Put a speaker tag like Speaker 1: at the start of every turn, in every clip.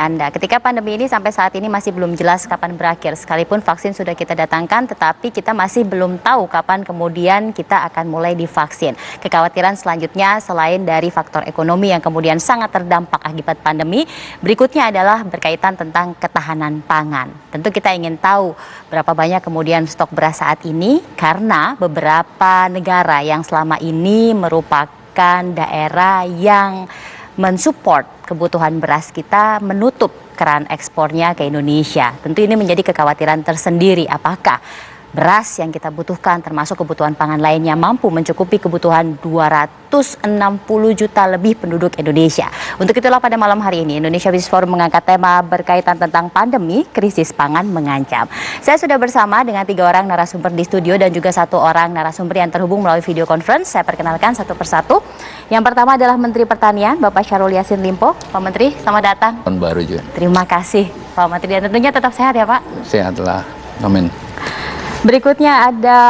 Speaker 1: Anda. Ketika pandemi ini sampai saat ini masih belum jelas kapan berakhir. Sekalipun vaksin sudah kita datangkan, tetapi kita masih belum tahu kapan kemudian kita akan mulai divaksin. Kekhawatiran selanjutnya selain dari faktor ekonomi yang kemudian sangat terdampak akibat pandemi, berikutnya adalah berkaitan tentang ketahanan pangan. Tentu kita ingin tahu berapa banyak kemudian stok beras saat ini, karena beberapa negara yang selama ini merupakan daerah yang mensupport kebutuhan beras kita menutup keran ekspornya ke Indonesia. Tentu ini menjadi kekhawatiran tersendiri, apakah beras yang kita butuhkan termasuk kebutuhan pangan lainnya mampu mencukupi kebutuhan 260 juta lebih penduduk Indonesia. Untuk itulah pada malam hari ini Indonesia Business Forum mengangkat tema berkaitan tentang pandemi, krisis pangan mengancam. Saya sudah bersama dengan 3 orang narasumber di studio dan juga 1 orang narasumber yang terhubung melalui video conference. Saya perkenalkan satu persatu. Yang pertama adalah Menteri Pertanian, Bapak Syahrul Yassin Limpo. Pak Menteri, selamat datang.
Speaker 2: Tahun baru juga.
Speaker 1: Terima kasih Pak Menteri, dan tentunya tetap sehat ya Pak.
Speaker 2: Sehatlah, amin.
Speaker 1: Berikutnya ada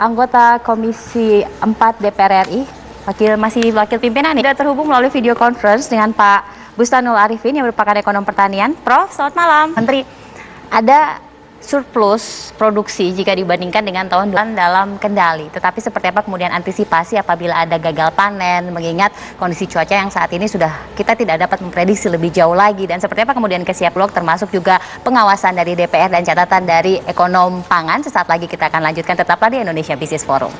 Speaker 1: anggota Komisi 4 DPR RI, wakil pimpinan nih. Sudah terhubung melalui video conference dengan Pak Bustanul Arifin yang merupakan ekonom pertanian. Prof, selamat malam. Menteri, ada surplus produksi jika dibandingkan dengan tahun dalam kendali. Tetapi seperti apa kemudian antisipasi apabila ada gagal panen, mengingat kondisi cuaca yang saat ini sudah kita tidak dapat memprediksi lebih jauh lagi, dan seperti apa kemudian kesiaplok termasuk juga pengawasan dari DPR dan catatan dari ekonom pangan. Sesaat lagi kita akan lanjutkan, tetaplah di Indonesia Business Forum.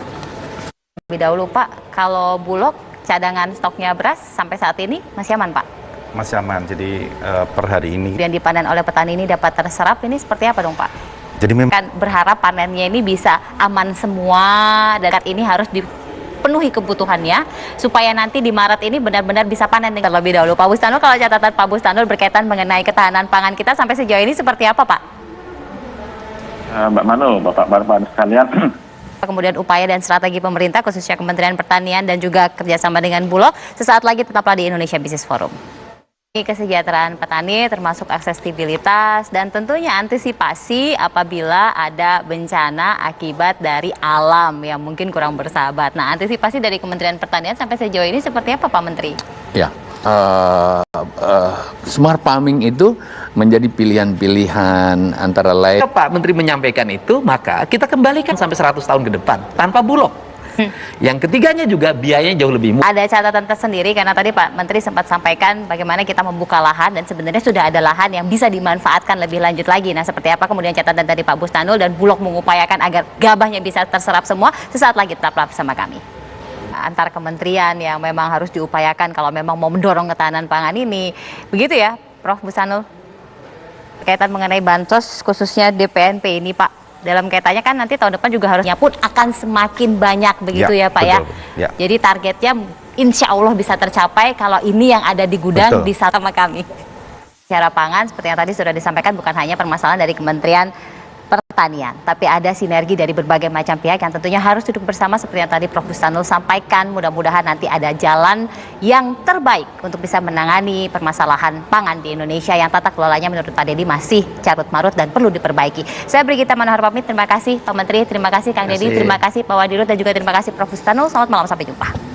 Speaker 1: Lebih dahulu Pak, kalau Bulog cadangan stoknya beras sampai saat ini masih aman Pak?
Speaker 3: Masih aman, jadi per hari ini
Speaker 1: yang dipanen oleh petani ini dapat terserap, ini seperti apa dong Pak?
Speaker 3: Jadi memang
Speaker 1: kan berharap panennya ini bisa aman semua, dan ini harus dipenuhi kebutuhannya supaya nanti di Maret ini benar-benar bisa panen. Terlebih dahulu Pak Bustanul, kalau catatan Pak Bustanul berkaitan mengenai ketahanan pangan kita sampai sejauh ini seperti apa Pak?
Speaker 4: Mbak Manu, Bapak-Bapak sekalian,
Speaker 1: kemudian upaya dan strategi pemerintah khususnya Kementerian Pertanian dan juga kerjasama dengan Bulog. Sesaat lagi tetaplah di Indonesia Business Forum. Kesejahteraan petani termasuk aksesibilitas dan tentunya antisipasi apabila ada bencana akibat dari alam yang mungkin kurang bersahabat. Nah, antisipasi dari Kementerian Pertanian sampai sejauh ini seperti apa Pak Menteri?
Speaker 2: Ya, smart farming itu menjadi pilihan-pilihan antara lain.
Speaker 5: Pak Menteri menyampaikan itu, maka kita kembalikan sampai 100 tahun ke depan tanpa Bulog. Yang ketiganya juga biayanya jauh lebih murah.
Speaker 1: Ada catatan tersendiri karena tadi Pak Menteri sempat sampaikan bagaimana kita membuka lahan dan sebenarnya sudah ada lahan yang bisa dimanfaatkan lebih lanjut lagi. Nah, seperti apa kemudian catatan dari Pak Bustanul dan Bulog mengupayakan agar gabahnya bisa terserap semua? Sesaat lagi tetaplah bersama kami. Antar kementerian yang memang harus diupayakan kalau memang mau mendorong ketahanan pangan ini. Begitu ya, Prof Bustanul? Berkaitan mengenai bansos khususnya DPNP ini Pak. Dalam kaitannya kan nanti tahun depan juga harusnya pun akan semakin banyak begitu ya Pak
Speaker 3: betul,
Speaker 1: ya. Jadi targetnya insya Allah bisa tercapai kalau ini yang ada di gudang di sama kami. Secara pangan seperti yang tadi sudah disampaikan, bukan hanya permasalahan dari Kementerian Pertanian, tapi ada sinergi dari berbagai macam pihak yang tentunya harus duduk bersama seperti yang tadi Prof Bustanul sampaikan. Mudah-mudahan nanti ada jalan yang terbaik untuk bisa menangani permasalahan pangan di Indonesia yang tata kelolanya menurut Pak Dedi masih carut marut dan perlu diperbaiki. Saya Brigita Manohar pamit, terima kasih Pak Menteri, terima kasih Kang Dedi, terima kasih Pak Wadirut, dan juga terima kasih Prof Bustanul. Selamat malam, sampai jumpa.